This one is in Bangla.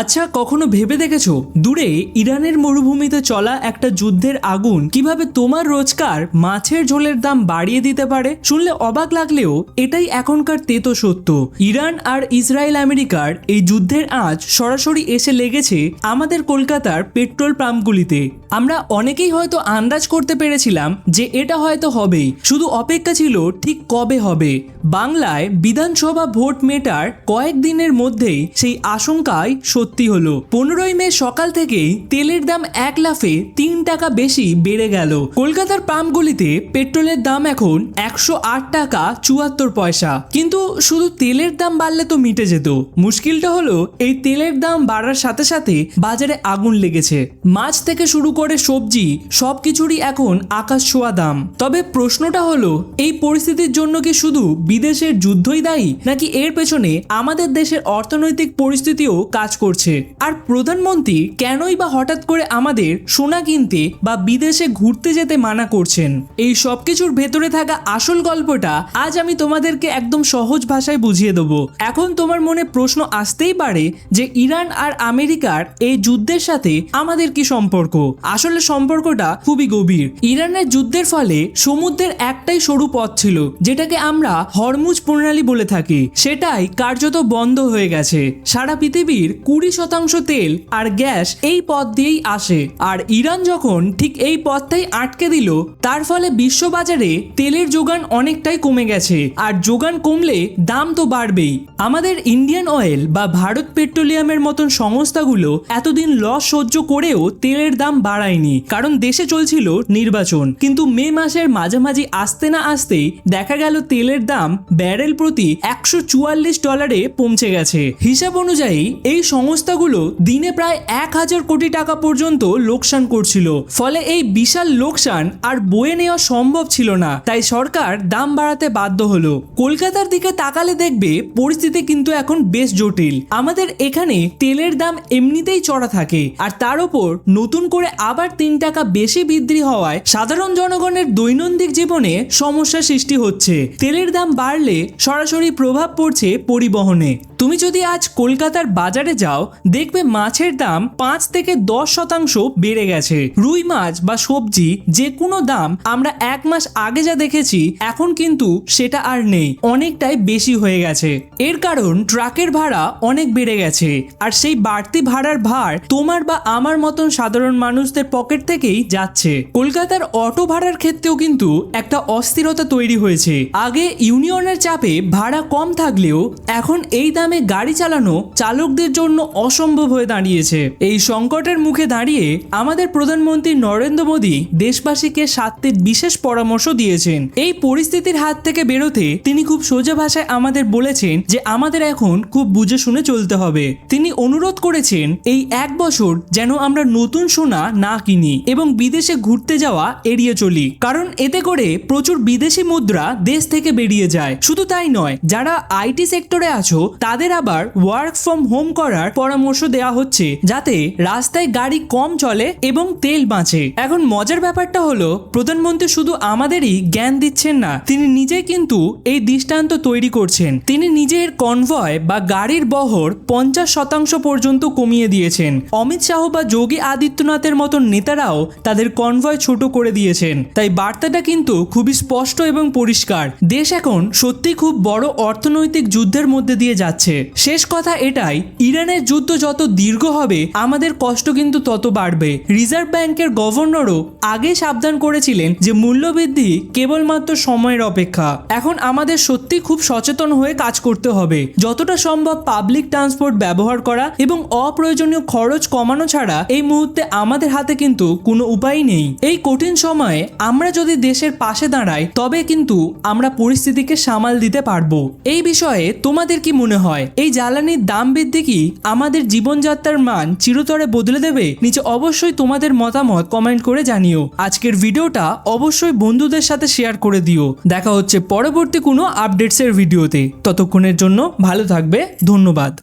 আচ্ছা, কখনো ভেবে দেখেছো দূরে ইরানের মরুভূমিতে চলা একটা যুদ্ধের আগুন কিভাবে তোমার রোজকার মাছের ঝোলের দাম বাড়িয়ে দিতে পারে? শুনলে অবাক লাগলেও এটাই এখনকার তেতো সত্য। ইরান আর ইসরায়েল আমেরিকার এই যুদ্ধের আঁচ সরাসরি এসে লেগেছে আমাদের কলকাতার পেট্রোল পাম্পগুলিতে। আমরা অনেকেই হয়তো আন্দাজ করতে পেরেছিলাম যে এটা হয়তো হবেই, শুধু অপেক্ষা ছিল ঠিক কবে হবে। বাংলায় বিধানসভা ভোট মেটার কয়েকদিনের মধ্যেই সেই আশঙ্কায় সত্যি হলো। 15ই মে সকাল থেকেই তেলের দাম এক লাফে 3 টাকা বেশি বেড়ে গেল। কলকাতার পাম্পগুলিতে পেট্রোলের দাম এখন 108 টাকা 74 পয়সা। কিন্তু শুধু তেলের দাম বাড়লে তো মিটে যেত। মুশকিলটা হলো এই তেলের দাম বাড়ার সাথে সাথে বাজারে আগুন লেগেছে। মাছ থেকে শুরু করে সবজি সবকিছুরই এখন আকাশ ছোঁয়া দাম। তবে প্রশ্নটা হলো, এই পরিস্থিতির জন্য কি শুধু বিদেশের যুদ্ধই দায়ী, নাকি এর পেছনে আমাদের দেশের অর্থনৈতিক পরিস্থিতিও কাজ করছে? আর প্রধানমন্ত্রী কেনই বা হঠাৎ করে আমাদের সোনা কিনতে বা বিদেশে ঘুরতে যেতে মানা করছেন? এই সবকিছুর ভেতরে থাকা আসল গল্পটা আজ আমি তোমাদেরকে একদম সহজ ভাষায় বুঝিয়ে দেবো। এখন তোমার মনে প্রশ্ন আসতেই পারে যে ইরান আর আমেরিকার এই যুদ্ধের সাথে আমাদের কি সম্পর্ক? আসলে সম্পর্কটা খুবই গভীর। ইরানের যুদ্ধের ফলে সমুদ্রের একটাই সরু পথ ছিল, যেটাকে আমরা হরমুজ প্রণালী বলে থাকি, সেটাই কার্যত বন্ধ হয়ে গেছে। সারা পৃথিবীর 20% তেল আর গ্যাস এই পথ দিয়েই আসে। আর ইরান যখন ঠিক এই পথটাই আটকে দিল, তার ফলে বিশ্ববাজারে তেলের যোগান অনেকটাই কমে গেছে। আর যোগান কমলে দাম তো বাড়বেই। আমাদের ইন্ডিয়ান অয়েল বা ভারত পেট্রোলিয়ামের মতন সংস্থাগুলো এতদিন লস সহ্য করেও তেলের দাম বাড়ায়নি, কারণ দেশে চলছিল নির্বাচন। কিন্তু মে মাসের মাঝামাঝি আসতে না আসতেই দেখা গেল তেলের দাম ব্যারেল প্রতি $144 পৌঁছে গেছে। হিসাব অনুযায়ী এই সংস্থাগুলো দিনে প্রায় 1000 কোটি টাকা পর্যন্ত লোকসান করছিল। ফলে এই বিশাল লোকসান আর বয়ে নেওয়া সম্ভব ছিল না, তাই সরকার দাম বাড়াতে বাধ্য হলো। কলকাতার দিকে তাকালে দেখবে পরিস্থিতি কিন্তু এখন বেশ জটিল। আমাদের এখানে তেলের দাম এমনিতেই চড়া থাকে, আর তার উপর নতুন করে আবার 3 টাকা বেশি বৃদ্ধি হওয়ায় সাধারণ জনগণের দৈনন্দিন জীবনে সমস্যার সৃষ্টি হচ্ছে। তেলের দাম বাড়লে সরাসরি প্রভাব পড়ছে পরিবহনে। তুমি যদি আজ কলকাতার বাজারে যাও, দেখবে মাছের দাম 5 থেকে 10% বেড়ে গেছে। রুই মাছ বা সবজি যে কোনো দাম আমরা 1 মাস আগে যা দেখেছি, এখন কিন্তু সেটা আর নেই, অনেকটাই বেশি হয়ে গেছে। এর কারণ ট্রাকের ভাড়া অনেক বেড়ে গেছে, আর সেই বাড়তি ভাড়ার ভার তোমার বা আমার মতন সাধারণ মানুষদের পকেট থেকেই যাচ্ছে। কলকাতার অটো ভাড়ার ক্ষেত্রেও কিন্তু একটা অস্থিরতা তৈরি হয়েছে। আগে ইউনিয়নের চাপে ভাড়া কম থাকলেও এখন এই দামে গাড়ি চালানো চালকদের জন্য অসম্ভব হয়ে দাঁড়িয়েছে। এই সংকটের মুখে দাঁড়িয়ে আমাদের প্রধানমন্ত্রী নরেন্দ্র মোদী দেশবাসীকে স্বাস্থ্যের বিশেষ পরামর্শ দিয়েছেন। এই পরিস্থিতির হাত থেকে বেরোতে তিনি খুব সোজা ভাষায় আমাদের বলেছেন যে আমাদের এখন খুব বুঝে শুনে চলতে হবে। তিনি অনুরোধ করেছেন এই 1 বছর যেন আমরা নতুন সোনা না কিনি এবং বিদেশে ঘুরতে যাওয়া এড়িয়ে চলি, কারণ এতে করে প্রচুর বিদেশি মুদ্রা দেশ থেকে বেরিয়ে যায়। শুধু তাই নয়, যারা আইটি সেক্টরে আছো তাদের আবার ওয়ার্ক ফ্রম হোম করার পরামর্শ দেওয়া হচ্ছে, যাতে রাস্তায় গাড়ি কম চলে এবং তেল বাঁচে। এখন মজার ব্যাপারটা হলো, প্রধানমন্ত্রী শুধু আমাদেরই জ্ঞান দিচ্ছেন না, তিনি নিজে কিন্তু এই দৃষ্টান্ত তৈরি করছেন। তিনি নিজের কনভয় বা গাড়ির বহর 50% পর্যন্ত কমিয়ে দিয়েছেন। অমিত শাহ বা যোগী আদিত্যনাথের মতন নেতারাও তাদের কনভয় ছোট করে দিয়েছেন। তাই বার্তাটা কিন্তু খুবই স্পষ্ট এবং পরিষ্কার। দেশ এখন সত্যি খুব বড় অর্থনৈতিক যুদ্ধের মধ্যে দিয়ে যাচ্ছে। শেষ কথা এটাই, ইরানের যুদ্ধ যত দীর্ঘ হবে আমাদের কষ্ট কিন্তু তত বাড়বে। রিজার্ভ ব্যাংকের গভর্নরও আগে সাবধান করেছিলেন যে মূল্যবৃদ্ধি কেবলমাত্র সময়ের অপেক্ষা। এখন আমাদের সত্যি খুব সচেতন হয়ে কাজ করতে হবে। যতটা সম্ভব পাবলিক ট্রান্সপোর্ট ব্যবহার করা এবং অপ্রয়োজনীয় খরচ কমানো ছাড়া এই মুহূর্তে আমাদের হাতে কিন্তু কোনো উপায় নেই। এই কঠিন সময়ে আমরা যদি দেশের পাশে দাঁড়াই, তবে কিন্তু আমরা পরিস্থিতিকে সামাল দিতে পারবো। এই বিষয়ে তোমাদের কি মনে হয়? এই জ্বালানির দাম বৃদ্ধি কি আমাদের জীবনযাত্রার মান চিরতরে বদলে দেবে? নিচে অবশ্যই তোমাদের মতামত কমেন্ট করে জানিও। আজকের ভিডিওটা অবশ্যই বন্ধুদের সাথে শেয়ার করে দিও। দেখা হচ্ছে পরবর্তী কোনো আপডেটসের ভিডিওতে। ততক্ষণের জন্য ভালো থাকবে। ধন্যবাদ।